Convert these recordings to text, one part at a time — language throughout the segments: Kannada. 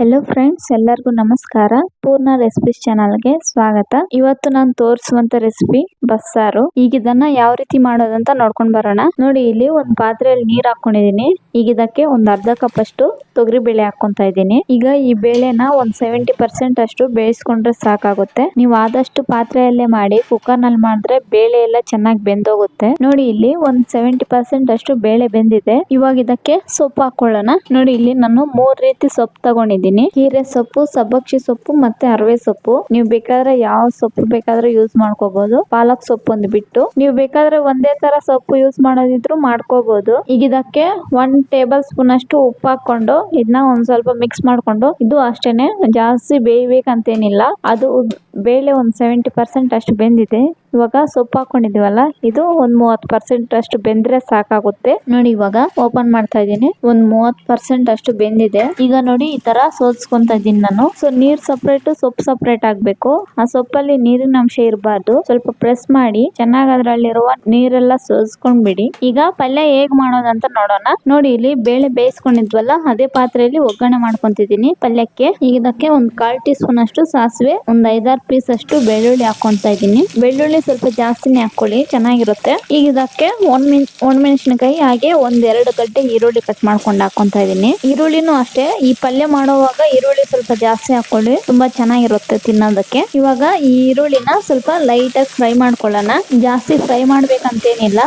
ಹೆಲೋ ಫ್ರೆಂಡ್ಸ್, ಎಲ್ಲರಿಗೂ ನಮಸ್ಕಾರ. ಪೂರ್ಣ ರೆಸಿಪೀಸ್ ಚಾನಲ್ಗೆ ಸ್ವಾಗತ. ಇವತ್ತು ನಾನು ತೋರಿಸುವಂತ ರೆಸಿಪಿ ಬಸ್ಸಾರು. ಈಗ ಇದನ್ನ ಯಾವ ರೀತಿ ಮಾಡೋದಂತ ನೋಡ್ಕೊಂಡ್ ಬರೋಣ. ನೋಡಿ, ಇಲ್ಲಿ ಒಂದು ಪಾತ್ರೆಯಲ್ಲಿ ನೀರ್ ಹಾಕೊಂಡಿದೀನಿ. ಈಗ ಇದಕ್ಕೆ ಒಂದು ಅರ್ಧ ಕಪ್ ಅಷ್ಟು ತೊಗರಿ ಬೇಳೆ ಹಾಕೊಂತ ಇದ್ದೀನಿ. ಈಗ ಈ ಬೇಳೆನ ಒಂದು 70% ಅಷ್ಟು ಬೇಯಿಸ್ಕೊಂಡ್ರೆ ಸಾಕಾಗುತ್ತೆ. ನೀವು ಆದಷ್ಟು ಪಾತ್ರೆಯಲ್ಲೇ ಮಾಡಿ, ಕುಕ್ಕರ್ ನಲ್ಲಿ ಮಾಡಿದ್ರೆ ಬೇಳೆ ಎಲ್ಲ ಚೆನ್ನಾಗಿ ಬೆಂದೋಗುತ್ತೆ. ನೋಡಿ, ಇಲ್ಲಿ ಒಂದು 70% ಅಷ್ಟು ಬೇಳೆ ಬೆಂದಿದೆ. ಇವಾಗ ಇದಕ್ಕೆ ಸೊಪ್ಪು ಹಾಕೊಳ್ಳೋಣ. ನೋಡಿ, ಇಲ್ಲಿ ನಾನು 3 ರೀತಿ ಸೊಪ್ಪು ತಗೊಂಡಿದ್ದೀನಿ. ಹೀರೆ ಸೊಪ್ಪು, ಸಬ್ಬಕ್ಷಿ ಸೊಪ್ಪು ಮತ್ತೆ ಅರವೆ ಸೊಪ್ಪು. ನೀವು ಬೇಕಾದ್ರೆ ಯಾವ ಸೊಪ್ಪು ಬೇಕಾದ್ರೆ ಯೂಸ್ ಮಾಡ್ಕೋಬಹುದು. ಪಾಲಕ್ ಸೊಪ್ಪು ಒಂದು ಬಿಟ್ಟು ನೀವು ಬೇಕಾದ್ರೆ ಒಂದೇ ತರ ಸೊಪ್ಪು ಯೂಸ್ ಮಾಡೋದಿದ್ರು ಮಾಡ್ಕೋಬಹುದು. ಈಗ ಇದಕ್ಕೆ 1 ಟೇಬಲ್ ಸ್ಪೂನ್ ಅಷ್ಟು ಉಪ್ಪು ಹಾಕೊಂಡು ಇದನ್ನ ಒಂದ್ ಸ್ವಲ್ಪ ಮಿಕ್ಸ್ ಮಾಡ್ಕೊಂಡು, ಇದು ಅಷ್ಟೇನೆ ಜಾಸ್ತಿ ಬೇಯಬೇಕಂತೇನಿಲ್ಲ. ಅದು ಬೇಳೆ ಒಂದು 70% ಅಷ್ಟು ಬೆಂದಿದೆ. ಇವಾಗ ಸೊಪ್ಪು ಹಾಕೊಂಡಿದೀವಲ್ಲ, ಇದು ಒಂದು 30% ಅಷ್ಟು ಬೆಂದ್ರೆ ಸಾಕಾಗುತ್ತೆ. ನೋಡಿ, ಇವಾಗ ಓಪನ್ ಮಾಡ್ತಾ ಇದ್ದೀನಿ. ಒಂದು 30% ಅಷ್ಟು ಬೆಂದಿದೆ. ಈಗ ನೋಡಿ, ಈ ತರ ಸೋಸ್ಕೊಂತ ಇದ್ದೀನಿ ನಾನು. ಸೊ ನೀರ್ ಸಪರೇಟ್, ಸೊಪ್ಪು ಸಪರೇಟ್ ಆಗ್ಬೇಕು. ಆ ಸೊಪ್ಪಲ್ಲಿ ನೀರಿನ ಅಂಶ ಇರಬಾರ್ದು. ಸ್ವಲ್ಪ ಪ್ರೆಸ್ ಮಾಡಿ ಚೆನ್ನಾಗಿ ಅದ್ರಲ್ಲಿರುವ ನೀರೆಲ್ಲ ಸೋಸ್ಕೊಂಡ್ ಬಿಡಿ. ಈಗ ಪಲ್ಯ ಹೇಗ್ ಮಾಡೋದಂತ ನೋಡೋಣ. ನೋಡಿ, ಇಲ್ಲಿ ಬೇಳೆ ಬೇಯಿಸ್ಕೊಂಡಿದ್ವಲ್ಲ, ಅದೇ ಪಾತ್ರೆಯಲ್ಲಿ ಒಗ್ಗರಣೆ ಮಾಡ್ಕೊಂತಿದ್ದೀನಿ ಪಲ್ಯಕ್ಕೆ. ಈಗ ಇದಕ್ಕೆ ಒಂದು 1/4 ಟೀ ಸ್ಪೂನ್ ಅಷ್ಟು ಸಾಸಿವೆ, ಒಂದು 5-6 ಪೀಸ್ ಅಷ್ಟು ಬೆಳ್ಳುಳ್ಳಿ ಹಾಕೊಂತ ಇದ್ದೀನಿ. ಬೆಳ್ಳುಳ್ಳಿ ಸ್ವಲ್ಪ ಜಾಸ್ತಿನೇ ಹಾಕೊಳ್ಳಿ, ಚೆನ್ನಾಗಿರುತ್ತೆ. ಈಗ ಇದಕ್ಕೆ ಒಣಮೆಣಸಿನಕಾಯಿ, ಹಾಗೆ 1-2 ಗಡ್ಡೆ ಈರುಳ್ಳಿ ಕಟ್ ಮಾಡ್ಕೊಂಡು ಹಾಕೊಂತ ಇದ್ದೀನಿ. ಈರುಳ್ಳಿನೂ ಅಷ್ಟೇ, ಈ ಪಲ್ಯ ಮಾಡುವಾಗ ಈರುಳ್ಳಿ ಸ್ವಲ್ಪ ಜಾಸ್ತಿ ಹಾಕೊಳ್ಳಿ, ತುಂಬಾ ಚೆನ್ನಾಗಿರುತ್ತೆ ತಿನ್ನೋದಕ್ಕೆ. ಇವಾಗ ಈ ಈರುಳ್ಳಿನ ಸ್ವಲ್ಪ ಲೈಟ್ ಆಗಿ ಫ್ರೈ ಮಾಡ್ಕೊಳ್ಳೋಣ. ಜಾಸ್ತಿ ಫ್ರೈ ಮಾಡ್ಬೇಕಂತೇನಿಲ್ಲ.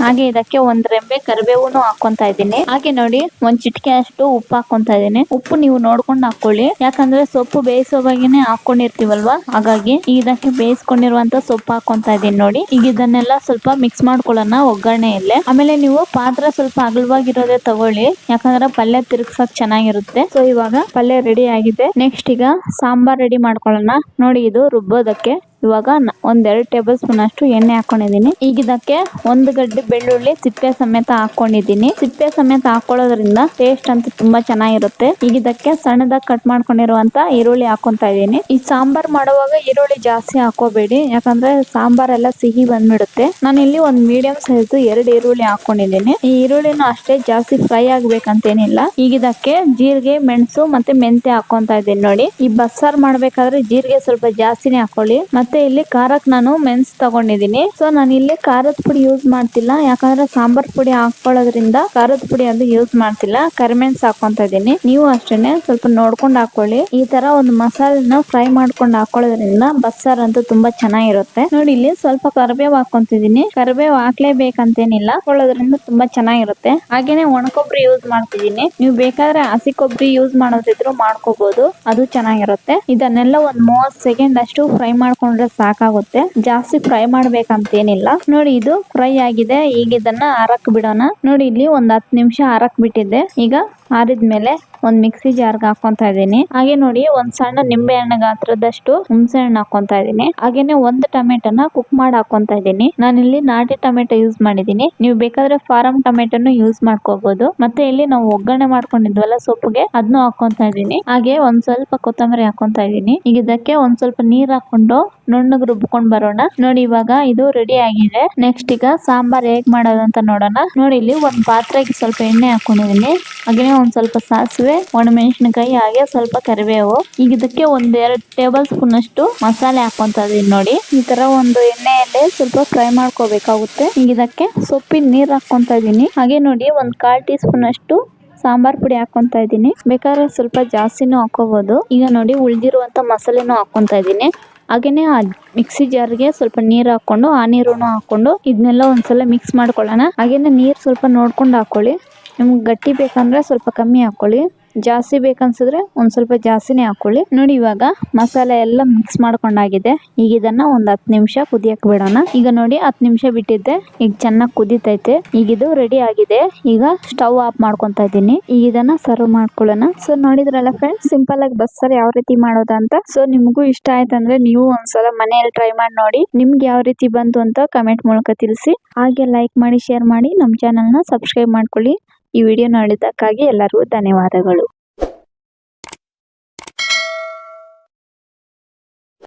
ಹಾಗೆ ಇದಕ್ಕೆ 1 ರೆಂಬೆ ಕರಿಬೇವುನು ಹಾಕೊಂತ ಇದ್ದೀನಿ. ಹಾಗೆ ನೋಡಿ, 1 ಚಿಟಿಕೆ ಅಷ್ಟು ಉಪ್ಪು ಹಾಕೊಂತ ಇದ್ದೀನಿ. ಉಪ್ಪು ನೀವು ನೋಡ್ಕೊಂಡು ಹಾಕೊಳ್ಳಿ, ಯಾಕಂದ್ರೆ ಸೊಪ್ಪು ಬೇಯಿಸೋವಾಗೇನೆ ಹಾಕೊಂಡಿರ್ತೀವಲ್ವಾ, ಹಾಗಾಗಿ ಇದಕ್ಕೆ ಬೇಯಿಸ್ಕೊಂಡಿರುವಂತ ಸೊಪ್ಪು ಹಾಕೊಂತ ಇದೀನಿ. ನೋಡಿ, ಈಗ ಇದನ್ನೆಲ್ಲ ಸ್ವಲ್ಪ ಮಿಕ್ಸ್ ಮಾಡ್ಕೊಳ್ಳೋಣ ಒಗ್ಗರಣೆಯಲ್ಲೇ. ಆಮೇಲೆ ನೀವು ಪಾತ್ರ ಸ್ವಲ್ಪ ಅಗಲವಾಗಿರೋದೇ ತಗೊಳ್ಳಿ, ಯಾಕಂದ್ರೆ ಪಲ್ಯ ತಿರುಗ್ಸಕ್ ಚೆನ್ನಾಗಿರುತ್ತೆ. ಸೊ ಇವಾಗ ಪಲ್ಯ ರೆಡಿ ಆಗಿದೆ. ನೆಕ್ಸ್ಟ್ ಈಗ ಸಾಂಬಾರ್ ರೆಡಿ ಮಾಡ್ಕೊಳ್ಳೋಣ. ನೋಡಿ, ಇದು ರುಬ್ಬೋದಕ್ಕೆ ಇವಾಗ 1-2 ಟೇಬಲ್ ಸ್ಪೂನ್ ಅಷ್ಟು ಎಣ್ಣೆ ಹಾಕೊಂಡಿದ್ದೀನಿ. ಈಗ ಇದಕ್ಕೆ 1 ಗಡ್ಡೆ ಬೆಳ್ಳುಳ್ಳಿ ಸಿಪ್ಪೆ ಸಮೇತ ಹಾಕೊಂಡಿದ್ದೀನಿ. ಸಿಪ್ಪೆ ಸಮೇತ ಹಾಕೊಳ್ಳೋದ್ರಿಂದ ಟೇಸ್ಟ್ ಅಂತ ತುಂಬಾ ಚೆನ್ನಾಗಿರುತ್ತೆ. ಈಗ ಇದಕ್ಕೆ ಸಣ್ಣದಾಗಿ ಕಟ್ ಮಾಡ್ಕೊಂಡಿರುವಂತ ಈರುಳ್ಳಿ ಹಾಕೊಂತ ಇದ್ದೀನಿ. ಈ ಸಾಂಬಾರ್ ಮಾಡುವಾಗ ಈರುಳ್ಳಿ ಜಾಸ್ತಿ ಹಾಕೋಬೇಡಿ, ಯಾಕಂದ್ರೆ ಸಾಂಬಾರ್ ಎಲ್ಲ ಸಿಹಿ ಬಂದ್ಬಿಡುತ್ತೆ. ನಾನು ಇಲ್ಲಿ ಒಂದು ಮೀಡಿಯಂ ಸೈಜ್ 2 ಈರುಳ್ಳಿ ಹಾಕೊಂಡಿದ್ದೀನಿ. ಈ ಈರುಳ್ಳಿನೂ ಅಷ್ಟೇ ಜಾಸ್ತಿ ಫ್ರೈ ಆಗ್ಬೇಕಂತೇನಿಲ್ಲ. ಈಗ ಇದಕ್ಕೆ ಜೀರಿಗೆ, ಮೆಣಸು ಮತ್ತೆ ಮೆಂತೆ ಹಾಕೊಂತ ಇದ್ದೀನಿ. ನೋಡಿ, ಈ ಬಸ್ಸಾರ್ ಮಾಡ್ಬೇಕಾದ್ರೆ ಜೀರಿಗೆ ಸ್ವಲ್ಪ ಜಾಸ್ತಿನೇ ಹಾಕೊಳ್ಳಿ. ಮತ್ತೆ ಇಲ್ಲಿ ಖಾರಕ್ಕೆ ನಾನು ಮೆಣಸು ತಗೊಂಡಿದ್ದೀನಿ. ಸೊ ನಾನು ಇಲ್ಲಿ ಖಾರದ ಪುಡಿ ಯೂಸ್ ಮಾಡ್ತಿಲ್ಲ, ಯಾಕಂದ್ರೆ ಸಾಂಬಾರ್ ಪುಡಿ ಹಾಕೊಳ್ಳೋದ್ರಿಂದ ಖಾರದ ಪುಡಿ ಅದು ಯೂಸ್ ಮಾಡ್ತಿಲ್ಲ. ಕರಿಮೆಣಸು ಹಾಕೊಂತ ಇದ್ದೀನಿ. ನೀವು ಅಷ್ಟೇನೆ ಸ್ವಲ್ಪ ನೋಡ್ಕೊಂಡು ಹಾಕೊಳ್ಳಿ. ಈ ತರ ಒಂದು ಮಸಾಲೆನ ಫ್ರೈ ಮಾಡ್ಕೊಂಡು ಹಾಕೊಳ್ಳೋದ್ರಿಂದ ಬಸ್ಸಾರ್ ಅಂತೂ ತುಂಬಾ ಚೆನ್ನಾಗಿರುತ್ತೆ. ನೋಡಿ, ಇಲ್ಲಿ ಸ್ವಲ್ಪ ಕರಿಬೇವು ಹಾಕೊಂತಿದ್ದೀನಿ. ಕರಿಬೇವು ಹಾಕ್ಲೇಬೇಕಂತೇನಿಲ್ಲ, ಹಾಕೊಳ್ಳೋದ್ರಿಂದ ತುಂಬಾ ಚೆನ್ನಾಗಿರುತ್ತೆ. ಹಾಗೇನೆ ಒಣಕೊಬ್ಬರಿ ಯೂಸ್ ಮಾಡ್ತಿದ್ದೀನಿ. ನೀವು ಬೇಕಾದ್ರೆ ಹಸಿ ಕೊಬ್ಬರಿ ಯೂಸ್ ಮಾಡೋದಿದ್ರು ಮಾಡ್ಕೋಬಹುದು, ಅದು ಚೆನ್ನಾಗಿರುತ್ತೆ. ಇದನ್ನೆಲ್ಲ ಒಂದು 30 ಸೆಕೆಂಡ್ ಅಷ್ಟು ಫ್ರೈ ಮಾಡ್ಕೊಂಡ್ರೆ ಸಾಕಾಗುತ್ತೆ. ಜಾಸ್ತಿ ಫ್ರೈ ಮಾಡ್ಬೇಕಂತೇನಿಲ್ಲ. ನೋಡಿ, ಇದು ಫ್ರೈ ಆಗಿದೆ. ಈಗ ಇದನ್ನ ಆರಕ್ ಬಿಡೋಣ. ನೋಡಿ, ಇಲ್ಲಿ ಒಂದು 10 ನಿಮಿಷ ಆರಕ್ ಬಿಟ್ಟಿದ್ದೆ. ಈಗ ಆರಿದ್ಮೇಲೆ ಒಂದು ಮಿಕ್ಸಿ ಜಾರ್ಗೆ ಹಾಕೊಂತ ಇದ್ದೀನಿ. ಹಾಗೆ ನೋಡಿ, ಒಂದು ಸಣ್ಣ ನಿಂಬೆ ಹಣ್ಣು ಗಾತ್ರದಷ್ಟು ಹುಣಸೆ ಹಣ್ಣು ಹಾಕೊಂತ ಇದ್ದೀನಿ. ಹಾಗೇನೆ 1 ಟೊಮೆಟೊನ ಕುಕ್ ಮಾಡಿ ಹಾಕೊಂತ ಇದ್ದೀನಿ. ನಾನಿಲ್ಲಿ ನಾಟಿ ಟೊಮೆಟೊ ಯೂಸ್ ಮಾಡಿದ್ದೀನಿ. ನೀವು ಬೇಕಾದ್ರೆ ಫಾರಂ ಟೊಮೆಟೊನು ಯೂಸ್ ಮಾಡ್ಕೋಬಹುದು. ಮತ್ತೆ ಇಲ್ಲಿ ನಾವು ಒಗ್ಗರಣೆ ಮಾಡ್ಕೊಂಡಿದ್ವಲ್ಲ ಸೊಪ್ಪಿಗೆ, ಅದನ್ನು ಹಾಕೊಂತ ಇದ್ದೀನಿ. ಹಾಗೆ ಒಂದ್ ಸ್ವಲ್ಪ ಕೊತ್ತಂಬರಿ ಹಾಕೊಂತ ಇದ್ದೀನಿ. ಈಗ ಇದಕ್ಕೆ ಒಂದ್ ಸ್ವಲ್ಪ ನೀರ್ ಹಾಕೊಂಡು ನುಣ್ಣಗೆ ರುಬ್ಕೊಂಡ್ ಬರೋಣ. ನೋಡಿ, ಇವಾಗ ಇದು ರೆಡಿ ಆಗಿದೆ. ನೆಕ್ಸ್ಟ್ ಈಗ ಸಾಂಬಾರ್ ಹೇಗ್ ಮಾಡೋದು ಅಂತ ನೋಡೋಣ. ನೋಡಿ, ಇಲ್ಲಿ ಒಂದು ಪಾತ್ರೆಗೆ ಸ್ವಲ್ಪ ಎಣ್ಣೆ ಹಾಕೊಂಡಿದ್ದೀನಿ. ಹಾಗೆ ಒಂದ್ ಸ್ವಲ್ಪ ಸಾಸಿವೆ, ಒಣಮೆಣಸಿನಕಾಯಿ, ಹಾಗೆ ಸ್ವಲ್ಪ ಕರಿಬೇವು. ಈಗ ಇದಕ್ಕೆ 1-2 ಟೇಬಲ್ ಸ್ಪೂನ್ ಅಷ್ಟು ಮಸಾಲೆ ಹಾಕೊಂತ ಇದೀನಿ. ನೋಡಿ, ಈ ತರ ಒಂದು ಎಣ್ಣೆಯಲ್ಲೇ ಸ್ವಲ್ಪ ಫ್ರೈ ಮಾಡ್ಕೋಬೇಕಾಗುತ್ತೆ. ಈಗ ಇದಕ್ಕೆ ಸೊಪ್ಪಿನ ನೀರ್ ಹಾಕೊಂತ ಇದೀನಿ. ಹಾಗೆ ನೋಡಿ, ಒಂದು 1/4 ಟೀ ಸ್ಪೂನ್ ಅಷ್ಟು ಸಾಂಬಾರ್ ಪುಡಿ ಹಾಕೊಂತ ಇದ್ದೀನಿ. ಬೇಕಾದ್ರೆ ಸ್ವಲ್ಪ ಜಾಸ್ತಿನೂ ಹಾಕೋಬಹುದು. ಈಗ ನೋಡಿ, ಉಳಿದಿರುವಂತ ಮಸಾಲೆನೂ ಹಾಕೊಂತ ಇದ್ದೀನಿ. ಹಾಗೇನೆ ಆ ಮಿಕ್ಸಿ ಜಾರ್ಗೆ ಸ್ವಲ್ಪ ನೀರ್ ಹಾಕೊಂಡು, ಆ ನೀರನ್ನು ಹಾಕೊಂಡು ಇದನ್ನೆಲ್ಲ ಒಂದ್ಸಲ ಮಿಕ್ಸ್ ಮಾಡ್ಕೊಳ್ಳೋಣ. ಹಾಗೇನೆ ನೀರ್ ಸ್ವಲ್ಪ ನೋಡ್ಕೊಂಡು ಹಾಕೊಳ್ಳಿ. ನಿಮ್ಗೆ ಗಟ್ಟಿ ಬೇಕಂದ್ರೆ ಸ್ವಲ್ಪ ಕಮ್ಮಿ ಹಾಕೊಳ್ಳಿ, ಜಾಸ್ತಿ ಬೇಕನ್ಸಿದ್ರೆ ಒಂದ್ ಸ್ವಲ್ಪ ಜಾಸ್ತಿನೇ ಹಾಕೊಳ್ಳಿ. ನೋಡಿ, ಇವಾಗ ಮಸಾಲೆ ಎಲ್ಲ ಮಿಕ್ಸ್ ಮಾಡ್ಕೊಂಡಾಗಿದೆ. ಈಗ ಇದನ್ನ ಒಂದ್ 10 ನಿಮಿಷ ಕುದಿಯಕ್ ಬಿಡೋಣ. ಈಗ ನೋಡಿ, 10 ನಿಮಿಷ ಬಿಟ್ಟಿದ್ದೆ. ಈಗ ಚೆನ್ನಾಗಿ ಕುದಿತೈತೆ. ಈಗ ಇದು ರೆಡಿ ಆಗಿದೆ. ಈಗ ಸ್ಟವ್ ಆಫ್ ಮಾಡ್ಕೊಂತ ಇದ್ದೀನಿ. ಈಗ ಇದನ್ನ ಸರ್ವ್ ಮಾಡ್ಕೊಳ್ಳೋಣ. ಸೊ ನೋಡಿದ್ರಲ್ಲ ಫ್ರೆಂಡ್ಸ್, ಸಿಂಪಲ್ ಆಗಿ ಬಸ್ಸಾರ್ ಯಾವ ರೀತಿ ಮಾಡೋದಂತ. ಸೊ ನಿಮಗೂ ಇಷ್ಟ ಆಯ್ತಂದ್ರೆ ನೀವು ಒಂದ್ಸಲ ಮನೆಯಲ್ಲಿ ಟ್ರೈ ಮಾಡಿ ನೋಡಿ. ನಿಮ್ಗೆ ಯಾವ ರೀತಿ ಬಂತು ಅಂತ ಕಮೆಂಟ್ ಮೂಲಕ ತಿಳಿಸಿ. ಹಾಗೆ ಲೈಕ್ ಮಾಡಿ, ಶೇರ್ ಮಾಡಿ, ನಮ್ಮ ಚಾನಲ್ನ ಸಬ್ಸ್ಕ್ರೈಬ್ ಮಾಡ್ಕೊಳ್ಳಿ. ಈ ವಿಡಿಯೋ ನೋಡಿದ್ದಕ್ಕಾಗಿ ಎಲ್ಲರಿಗೂ ಧನ್ಯವಾದಗಳು.